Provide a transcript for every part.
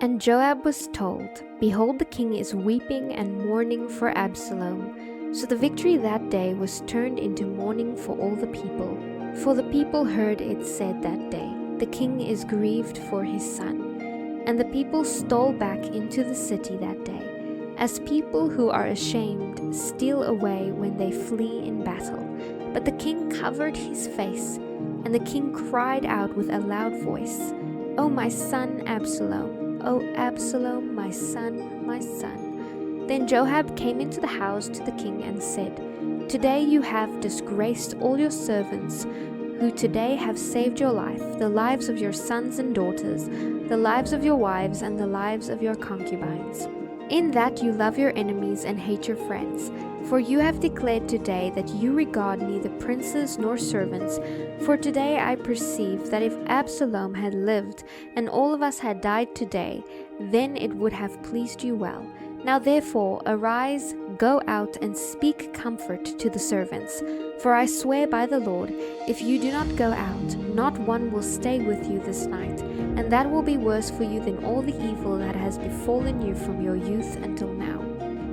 And Joab was told, Behold, the king is weeping and mourning for Absalom. So the victory that day was turned into mourning for all the people. For the people heard it said that day, The king is grieved for his son. And the people stole back into the city that day, as people who are ashamed steal away when they flee in battle. But the king covered his face, and the king cried out with a loud voice, O my son Absalom! O Absalom, my son, my son. Then Joab came into the house to the king and said, Today you have disgraced all your servants, who today have saved your life, the lives of your sons and daughters, the lives of your wives, and the lives of your concubines. In that you love your enemies and hate your friends. For you have declared today that you regard neither princes nor servants. For today I perceive that if Absalom had lived, and all of us had died today, then it would have pleased you well. Now therefore arise, go out, and speak comfort to the servants. For I swear by the Lord, if you do not go out, not one will stay with you this night, and that will be worse for you than all the evil that has befallen you from your youth until now.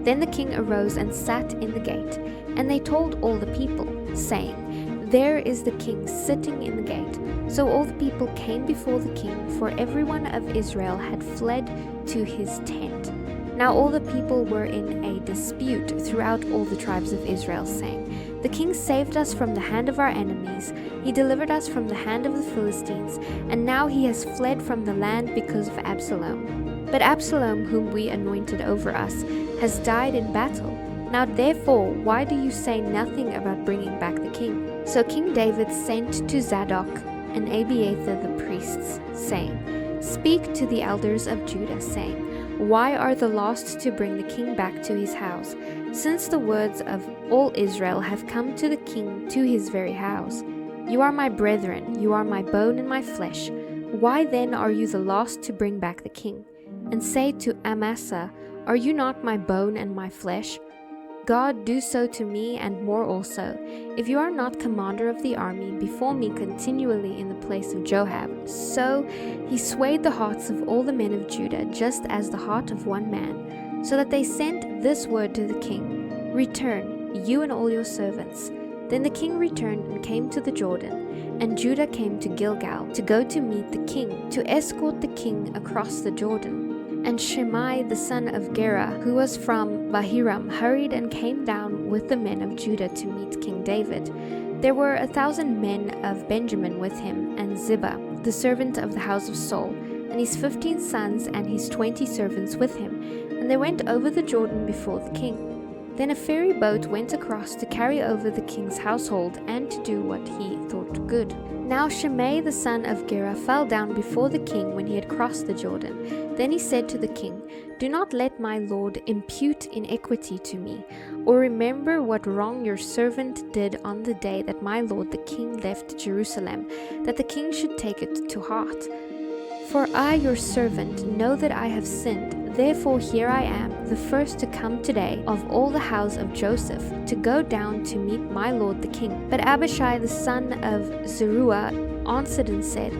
Then the king arose and sat in the gate, and they told all the people, saying, There is the king sitting in the gate. So all the people came before the king, for everyone of Israel had fled to his tent. Now all the people were in a dispute throughout all the tribes of Israel, saying, The king saved us from the hand of our enemies, he delivered us from the hand of the Philistines, and now he has fled from the land because of Absalom. But Absalom, whom we anointed over us, has died in battle. Now therefore, why do you say nothing about bringing back the king? So King David sent to Zadok and Abiathar the priests, saying, Speak to the elders of Judah, saying, Why are the lost to bring the king back to his house, since the words of all Israel have come to the king to his very house? You are my brethren, you are my bone and my flesh. Why then are you the last to bring back the king? And say to Amasa, Are you not my bone and my flesh? God, do so to me and more also, if you are not commander of the army before me continually in the place of Joab. So he swayed the hearts of all the men of Judah, just as the heart of one man, so that they sent this word to the king, Return, you and all your servants. Then the king returned and came to the Jordan, and Judah came to Gilgal to go to meet the king, to escort the king across the Jordan. And Shimei the son of Gera, who was from Bahiram, hurried and came down with the men of Judah to meet King David. There were 1,000 men of Benjamin with him, and Ziba, the servant of the house of Saul, and his 15 sons and his 20 servants with him, and they went over the Jordan before the king. Then a ferry boat went across to carry over the king's household and to do what he thought good. Now Shimei the son of Gera fell down before the king when he had crossed the Jordan. Then he said to the king, Do not let my lord impute iniquity to me, or remember what wrong your servant did on the day that my lord the king left Jerusalem, that the king should take it to heart. For I, your servant, know that I have sinned. Therefore here I am, the first to come today of all the house of Joseph, to go down to meet my lord the king. But Abishai the son of Zeruiah answered and said,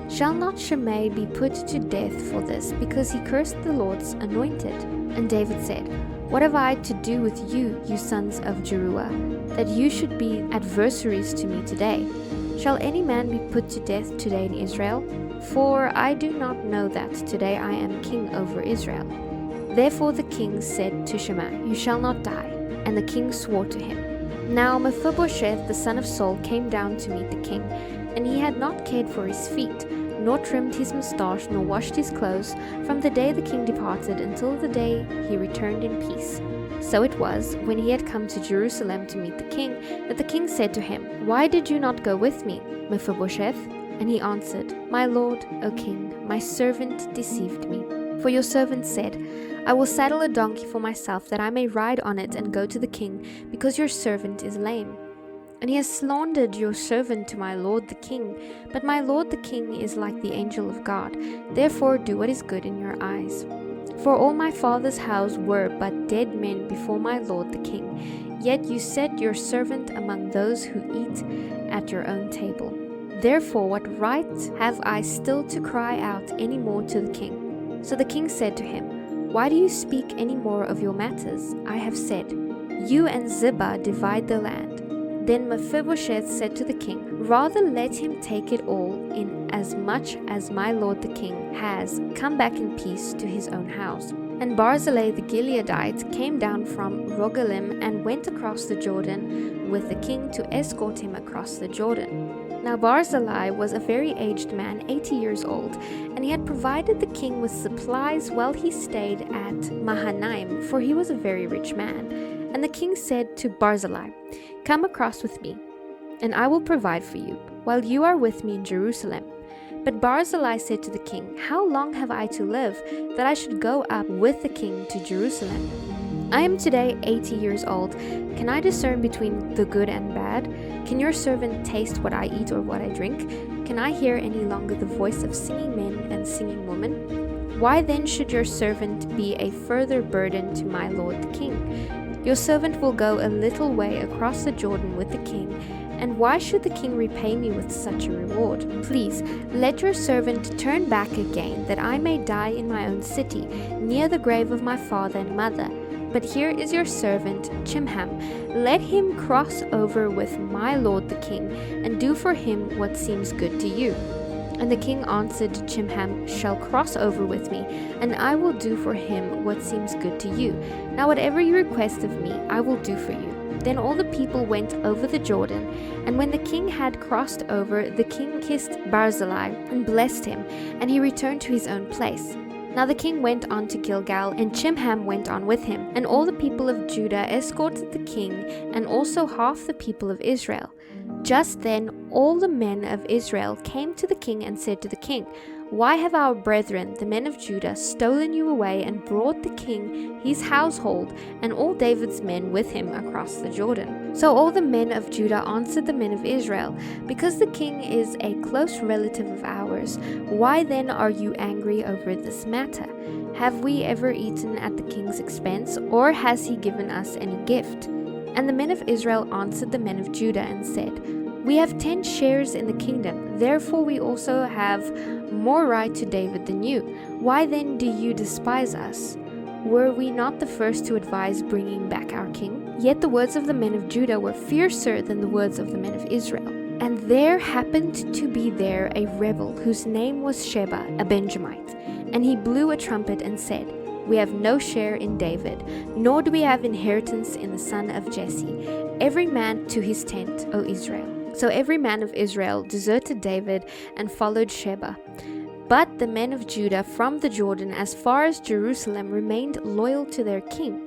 Shall not Shimei be put to death for this, because he cursed the Lord's anointed? And David said, What have I to do with you, you sons of Zeruiah, that you should be adversaries to me today? Shall any man be put to death today in Israel? For I do not know that today I am king over Israel. Therefore the king said to Shimei, You shall not die. And the king swore to him. Now Mephibosheth the son of Saul came down to meet the king, and he had not cared for his feet, nor trimmed his moustache, nor washed his clothes, from the day the king departed until the day he returned in peace. So it was, when he had come to Jerusalem to meet the king, that the king said to him, Why did you not go with me, Mephibosheth? And he answered, My lord, O king, my servant deceived me. For your servant said, I will saddle a donkey for myself, that I may ride on it and go to the king, because your servant is lame. And he has slandered your servant to my lord the king. But my lord the king is like the angel of God. Therefore do what is good in your eyes. For all my father's house were but dead men before my lord the king. Yet you set your servant among those who eat at your own table. Therefore what right have I still to cry out any more to the king? So the king said to him, "Why do you speak any more of your matters? I have said, you and Ziba divide the land." Then Mephibosheth said to the king, "Rather let him take it all, in as much as my lord the king has come back in peace to his own house." And Barzillai the Gileadite came down from Rogelim and went across the Jordan with the king to escort him across the Jordan. Now Barzillai was a very aged man, 80 years old, and he had provided the king with supplies while he stayed at Mahanaim, for he was a very rich man. And the king said to Barzillai, "Come across with me, and I will provide for you, while you are with me in Jerusalem." But Barzillai said to the king, "How long have I to live, that I should go up with the king to Jerusalem? I am today 80 years old. Can I discern between the good and bad? Can your servant taste what I eat or what I drink? Can I hear any longer the voice of singing men and singing women? Why then should your servant be a further burden to my lord the king? Your servant will go a little way across the Jordan with the king, and why should the king repay me with such a reward? Please, let your servant turn back again, that I may die in my own city, near the grave of my father and mother. But here is your servant Chimham. Let him cross over with my lord the king, and do for him what seems good to you." And the king answered, "Chimham shall cross over with me, and I will do for him what seems good to you. Now whatever you request of me, I will do for you." Then all the people went over the Jordan, and when the king had crossed over, the king kissed Barzillai and blessed him, and he returned to his own place. Now the king went on to Gilgal, and Chimham went on with him, and all the people of Judah escorted the king, and also half the people of Israel. Just then all the men of Israel came to the king and said to the king, "Why have our brethren, the men of Judah, stolen you away and brought the king, his household, and all David's men with him across the Jordan?" So all the men of Judah answered the men of Israel, "Because the king is a close relative of ours, why then are you angry over this matter? Have we ever eaten at the king's expense, or has he given us any gift?" And the men of Israel answered the men of Judah and said, "We have 10 shares in the kingdom, therefore we also have more right to David than you. Why then do you despise us? Were we not the first to advise bringing back our king?" Yet the words of the men of Judah were fiercer than the words of the men of Israel. And there happened to be there a rebel whose name was Sheba, a Benjamite. And he blew a trumpet and said, "We have no share in David, nor do we have inheritance in the son of Jesse. Every man to his tent, O Israel." So every man of Israel deserted David and followed Sheba. But the men of Judah from the Jordan as far as Jerusalem remained loyal to their king.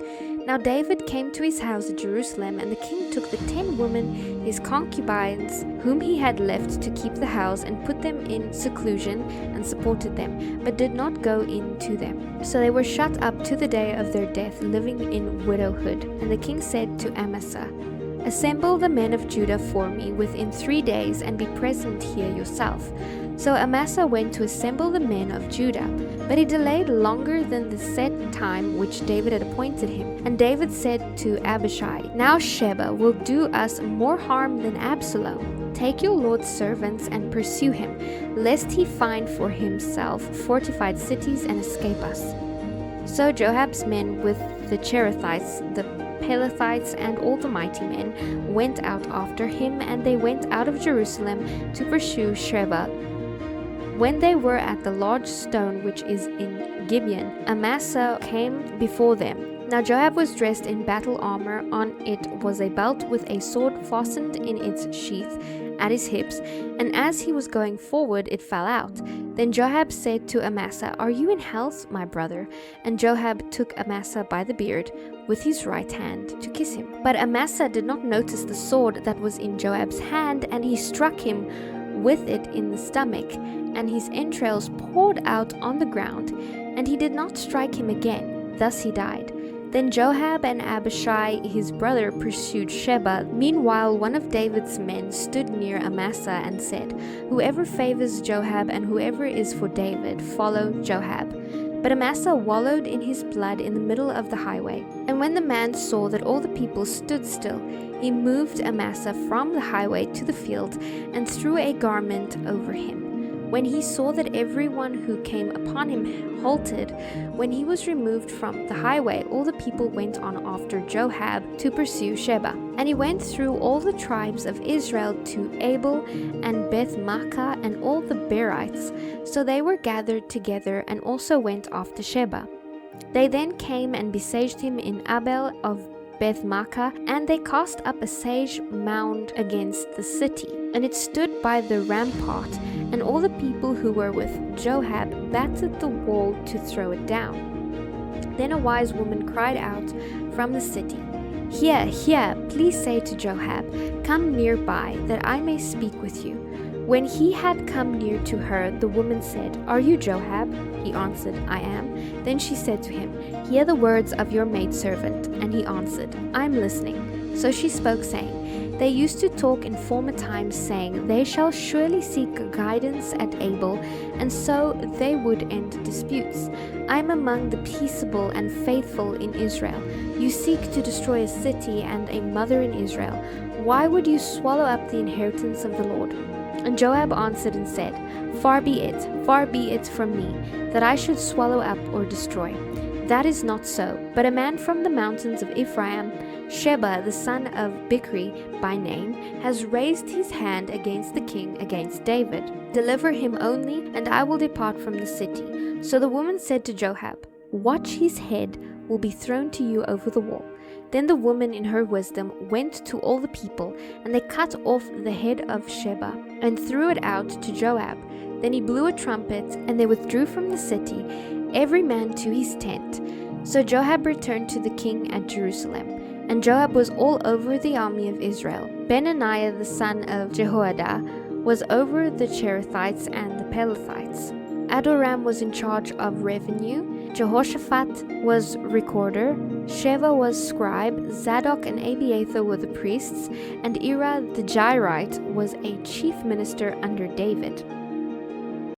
Now David came to his house at Jerusalem, and the king took the 10 women, his concubines, whom he had left to keep the house, and put them in seclusion and supported them, but did not go in to them. So they were shut up to the day of their death, living in widowhood. And the king said to Amasa, "Assemble the men of Judah for me within 3 days, and be present here yourself." So Amasa went to assemble the men of Judah, but he delayed longer than the set time which David had appointed him. And David said to Abishai, "Now Sheba will do us more harm than Absalom. Take your lord's servants and pursue him, lest he find for himself fortified cities and escape us." So Joab's men with the Cherethites, the Pelethites, and all the mighty men went out after him, and they went out of Jerusalem to pursue Sheba. When they were at the large stone which is in Gibeon, Amasa came before them. Now Joab was dressed in battle armor. On it was a belt with a sword fastened in its sheath at his hips, and as he was going forward, it fell out. Then Joab said to Amasa, "Are you in health, my brother?" And Joab took Amasa by the beard with his right hand to kiss him. But Amasa did not notice the sword that was in Joab's hand, and he struck him with it in the stomach, and his entrails poured out on the ground, and he did not strike him again. Thus he died. Then Joab and Abishai his brother pursued Sheba. Meanwhile one of David's men stood near Amasa and said, "Whoever favors Joab and whoever is for David, follow Joab." But Amasa wallowed in his blood in the middle of the highway. And when the man saw that all the people stood still, he moved Amasa from the highway to the field and threw a garment over him. When he saw that everyone who came upon him halted, when he was removed from the highway, all the people went on after Joab to pursue Sheba. And he went through all the tribes of Israel to Abel and Beth-Maachah and all the Berites. So they were gathered together and also went after Sheba. They then came and besieged him in Abel of Beth-Maachah, and they cast up a siege mound against the city, and it stood by the rampart, and all the people who were with Joab battered the wall to throw it down. Then a wise woman cried out from the city, "Here, here, please say to Joab, come nearby, that I may speak with you." When he had come near to her, the woman said, "Are you Joab?" He answered, "I am." Then she said to him, "Hear the words of your maidservant." And he answered, "I am listening." So she spoke, saying, "They used to talk in former times, saying, They shall surely seek guidance at Abel, and so they would end disputes. I am among the peaceable and faithful in Israel. You seek to destroy a city and a mother in Israel. Why would you swallow up the inheritance of the Lord?" And Joab answered and said, far be it from me, that I should swallow up or destroy. That is not so, but a man from the mountains of Ephraim, Sheba the son of Bichri by name, has raised his hand against the king, against David. Deliver him only, and I will depart from the city. So the woman said to Joab, Watch, his head will be thrown to you over the wall. Then the woman in her wisdom went to all the people, and they cut off the head of Sheba and threw it out to Joab. Then he blew a trumpet, and they withdrew from the city, every man to his tent. So Joab returned to the king at Jerusalem. And Joab was all over the army of Israel. Benaiah the son of Jehoiada was over the Cherethites and the Pelethites. Adoram was in charge of revenue. Jehoshaphat was recorder. Sheva was scribe. Zadok and Abiathar were the priests. And Ira the Jairite was a chief minister under David.